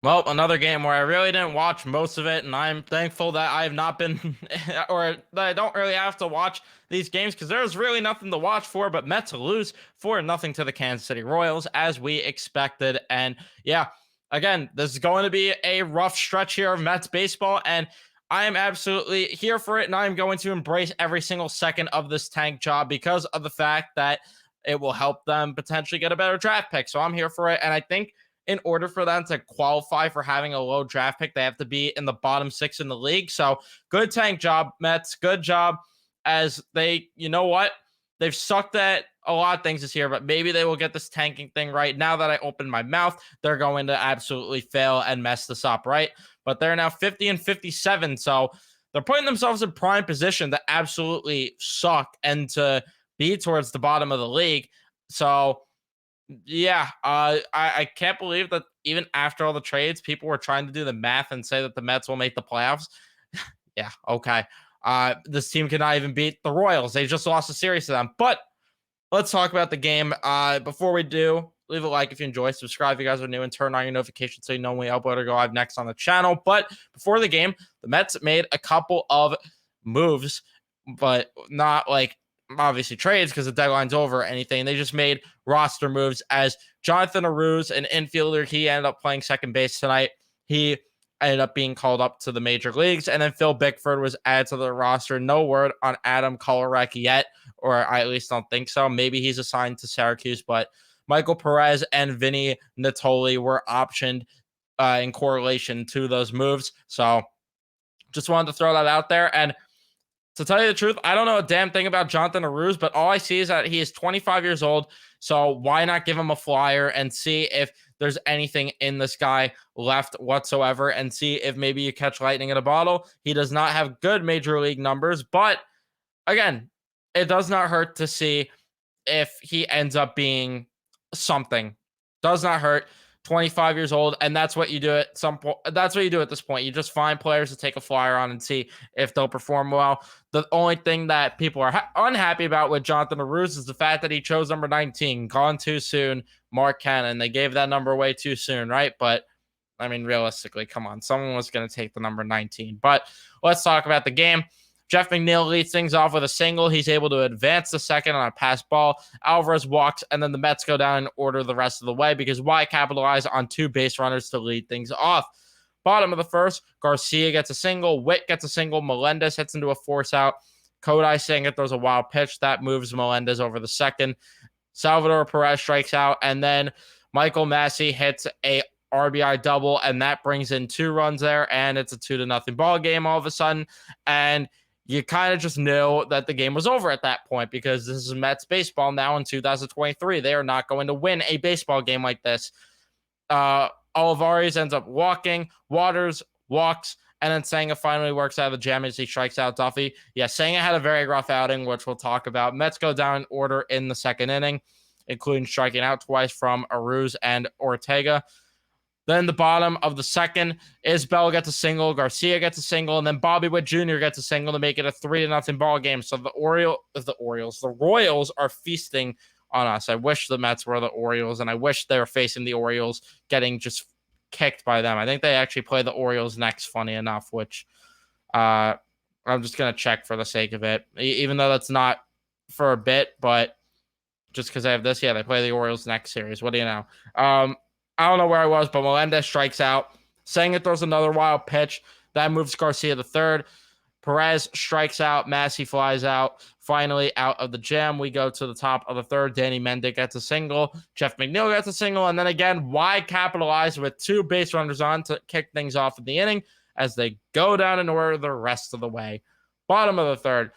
Well, another game where I really didn't watch most of it, and I'm thankful that I have not been, or that I don't really have to watch these games because there's really nothing to watch for. But Mets lose 4-0 to the Kansas City Royals as we expected, and yeah, again, this is going to be a rough stretch here of Mets baseball, and I am absolutely here for it, and I am going to embrace every single second of this tank job because of the fact that it will help them potentially get a better draft pick. So I'm here for it, and I think in order for them to qualify for having a low draft pick, they have to be in the bottom six in the league. So good tank job, Mets. Good job as they, you know what? They've sucked at a lot of things this year, but maybe they will get this tanking thing right. Now that I opened my mouth, they're going to absolutely fail and mess this up, right? But they're now 50 and 57. So they're putting themselves in prime position to absolutely suck and to be towards the bottom of the league. So yeah, I can't believe that even after all the trades, people were trying to do the math and say that the Mets will make the playoffs. Yeah, okay. This team cannot even beat the Royals. They just lost a series to them. But let's talk about the game. Before we do, leave a like if you enjoy, subscribe if you guys are new, and turn on your notifications so you know when we upload or go live next on the channel. But before the game, the Mets made a couple of moves, but not like obviously trades because the deadline's over or anything. They just made roster moves as Jonathan Aruz, an infielder, he ended up playing second base tonight. He ended up being called up to the major leagues. And then Phil Bickford was added to the roster. No word on Adam Kolarek yet, or I at least don't think so. Maybe he's assigned to Syracuse, but Michael Perez and Vinny Natoli were optioned in correlation to those moves. So just wanted to throw that out there. And to tell you the truth, I don't know a damn thing about Jonathan Aruz, but all I see is that he is 25 years old. So why not give him a flyer and see if there's anything in this guy left whatsoever and see if maybe you catch lightning in a bottle. He does not have good major league numbers, but again, it does not hurt to see if he ends up being something. Does not hurt. 25 years old, and that's what you do at some point. That's what you do at this point. You just find players to take a flyer on and see if they'll perform well. The only thing that people are unhappy about with Jonathan Aruz is the fact that he chose number 19, gone too soon. Mark Cannon. They gave that number away too soon, right? But I mean, realistically, come on, someone was going to take the number 19. But let's talk about the game. Jeff McNeil leads things off with a single. He's able to advance the second on a pass ball. Alvarez walks, and then the Mets go down in order the rest of the way because why capitalize on two base runners to lead things off? Bottom of the first, Garcia gets a single. Witt gets a single. Melendez hits into a force out. Kodai Senga throws a wild pitch. That moves Melendez over the second. Salvador Perez strikes out, and then Michael Massey hits a RBI double, and that brings in 2 runs there, and it's a 2-0 ball game all of a sudden. And you kind of just knew that the game was over at that point because this is Mets baseball now in 2023. They are not going to win a baseball game like this. Olivares ends up walking, Waters walks, and then Senga finally works out of the jam as he strikes out Duffy. Yeah, Senga had a very rough outing, which we'll talk about. Mets go down in order in the second inning, including striking out twice from Aruz and Ortega. Then the bottom of the second, Isbell gets a single, Garcia gets a single, and then Bobby Witt Jr. gets a single to make it a 3-0 ball game. So the Royals are feasting on us. I wish the Mets were the Orioles, and I wish they were facing the Orioles, getting just kicked by them. I think they actually play the Orioles next, funny enough, which I'm just gonna check for the sake of it, even though that's not for a bit, but just because I have this, yeah, they play the Orioles next series. What do you know? I don't know where I was, but Melendez strikes out. Senga throws another wild pitch. That moves Garcia to third. Perez strikes out. Massey flies out. Finally, out of the jam, we go to the top of the third. Danny Mendick gets a single. Jeff McNeil gets a single. And then again, why capitalize with 2 base runners on to kick things off in the inning as they go down in order the rest of the way. Bottom of the third,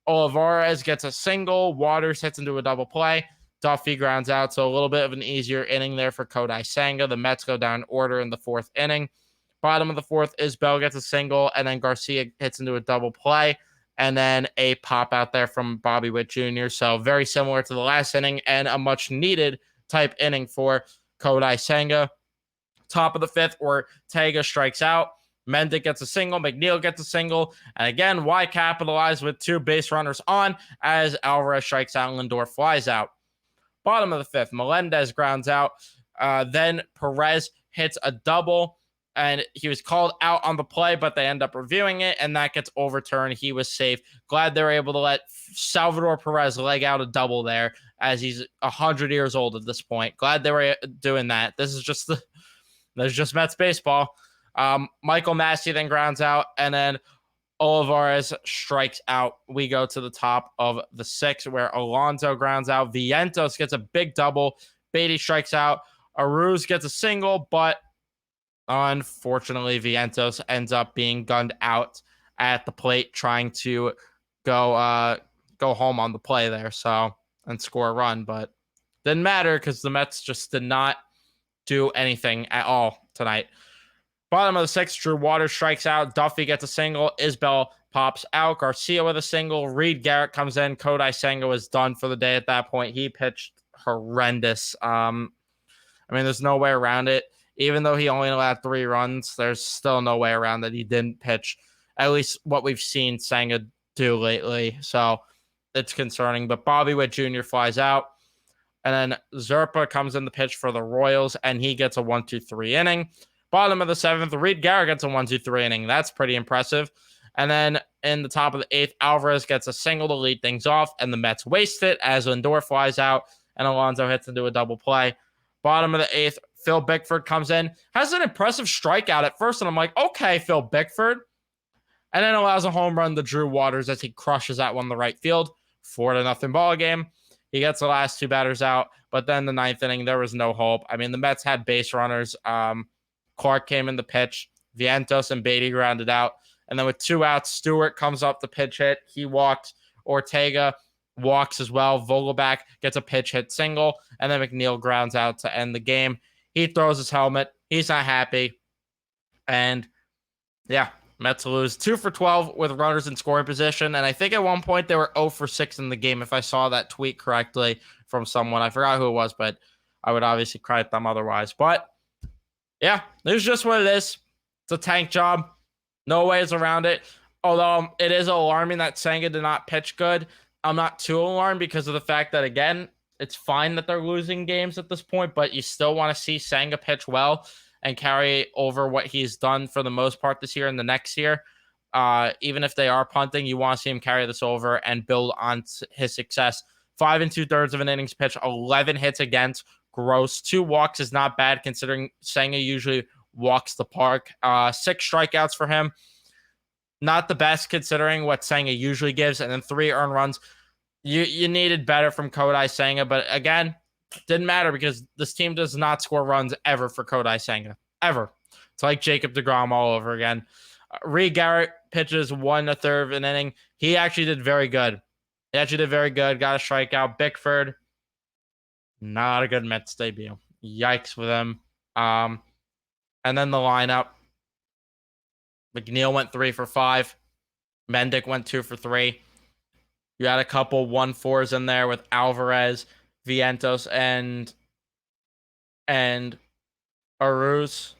Olivares gets a single. Waters hits into a double play. Duffy grounds out, so a little bit of an easier inning there for Kodai Senga. The Mets go down order in the 4th inning. Bottom of the 4th, Isbell gets a single, and then Garcia hits into a double play, and then a pop out there from Bobby Witt Jr. So very similar to the last inning and a much-needed type inning for Kodai Senga. Top of the 5th, Ortega strikes out. Mendick gets a single. McNeil gets a single. And again, why capitalize with 2 base runners on as Alvarez strikes out and Lindor flies out? Bottom of the 5th, Melendez grounds out. Then Perez hits a double, and he was called out on the play, but they end up reviewing it, and that gets overturned. He was safe. Glad they were able to let Salvador Perez leg out a double there, as he's 100 years old at this point. Glad they were doing that. This is just Mets baseball. Michael Massey then grounds out, and then Olivares strikes out. We go to the top of the 6th, where Alonso grounds out. Vientos gets a big double. Beatty strikes out. Aruz gets a single, but unfortunately, Vientos ends up being gunned out at the plate, trying to go home on the play there, and score a run, but didn't matter because the Mets just did not do anything at all tonight. Bottom of the 6th, Drew Waters strikes out. Duffy gets a single. Isbell pops out. Garcia with a single. Reed Garrett comes in. Kodai Senga was done for the day at that point. He pitched horrendous. There's no way around it. Even though he only allowed 3 runs, there's still no way around that he didn't pitch at least what we've seen Senga do lately. So it's concerning. But Bobby Witt Jr. flies out. And then Zerpa comes in the pitch for the Royals, and he gets a 1-2-3 inning. Bottom of the 7th, Reed Garrett gets a 1-2-3 inning. That's pretty impressive. And then in the top of the 8th, Alvarez gets a single to lead things off, and the Mets waste it as Lindor flies out, and Alonso hits into a double play. Bottom of the 8th, Phil Bickford comes in, has an impressive strikeout at first, and I'm like, okay, Phil Bickford. And then allows a home run to Drew Waters as he crushes that one to right field. 4-0 ball game. He gets the last 2 batters out, but then the 9th inning, there was no hope. The Mets had base runners. Clark came in the pitch. Vientos and Beatty grounded out. And then with 2 outs, Stewart comes up the pitch hit. He walks. Ortega walks as well. Vogelback gets a pitch hit single. And then McNeil grounds out to end the game. He throws his helmet. He's not happy. And yeah, Mets lose 2 for 12 with runners in scoring position. And I think at one point they were 0 for 6 in the game, if I saw that tweet correctly from someone. I forgot who it was, but I would obviously credit them otherwise. But yeah, this is just what it is. It's a tank job. No ways around it. Although it is alarming that Senga did not pitch good. I'm not too alarmed because of the fact that, again, it's fine that they're losing games at this point, but you still want to see Senga pitch well and carry over what he's done for the most part this year and the next year. Even if they are punting, you want to see him carry this over and build on his success. 5 2/3 of an innings pitch, 11 hits against. Gross. 2 walks is not bad considering Senga usually walks the park. 6 strikeouts for him. Not the best considering what Senga usually gives. And then 3 earned runs. You needed better from Kodai Senga, but again, didn't matter because this team does not score runs ever for Kodai Senga. Ever. It's like Jacob deGrom all over again. Reed Garrett pitches 1 1/3 of an inning. He actually did very good. Got a strikeout. Bickford, not a good Mets debut. Yikes with him. And then the lineup. McNeil went 3 for 5. Mendick went 2 for 3. You had a couple 1-4s in there with Alvarez, Vientos, and Aruz.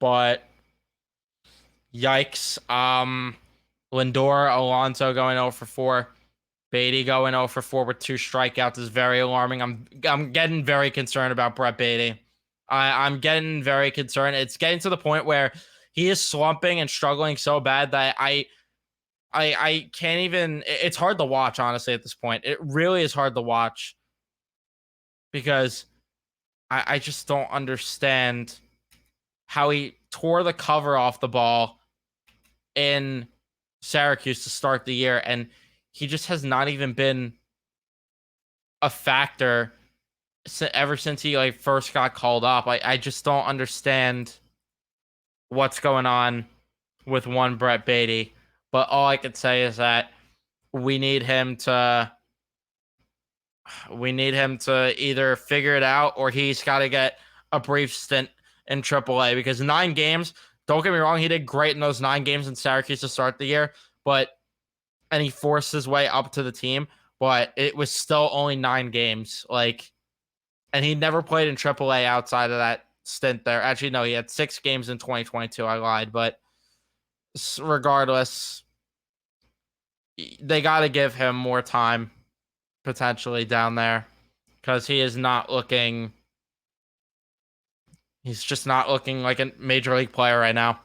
But yikes. Lindor, Alonso going 0 for 4. Beatty going 0 for 4 with 2 strikeouts is very alarming. I'm getting very concerned about Brett Beatty. I'm getting very concerned. It's getting to the point where he is slumping and struggling so bad that I can't even. It's hard to watch, honestly, at this point. It really is hard to watch because I just don't understand how he tore the cover off the ball in Syracuse to start the year, and he just has not even been a factor ever since he first got called up. I just don't understand what's going on with one Brett Beatty. But all I could say is that we need him to either figure it out or he's got to get a brief stint in AAA because 9 games, don't get me wrong, he did great in those 9 games in Syracuse to start the year, and he forced his way up to the team, but it was still only 9 games. And he never played in AAA outside of that stint there. Actually, no, he had 6 games in 2022. I lied, but regardless, they got to give him more time potentially down there. because he is not looking. He's just not looking like a major league player right now,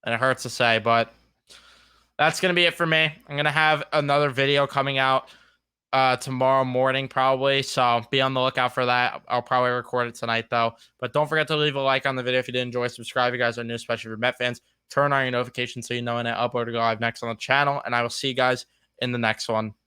and it hurts to say, but that's gonna be it for me. I'm gonna have another video coming out tomorrow morning probably, so be on the lookout for that. I'll probably record it tonight though, but don't forget to leave a like on the video if you did enjoy. Subscribe if you guys are new, especially if you're Met fans. Turn on your notifications so you know when I upload or go live next on the channel, and I will see you guys in the next one.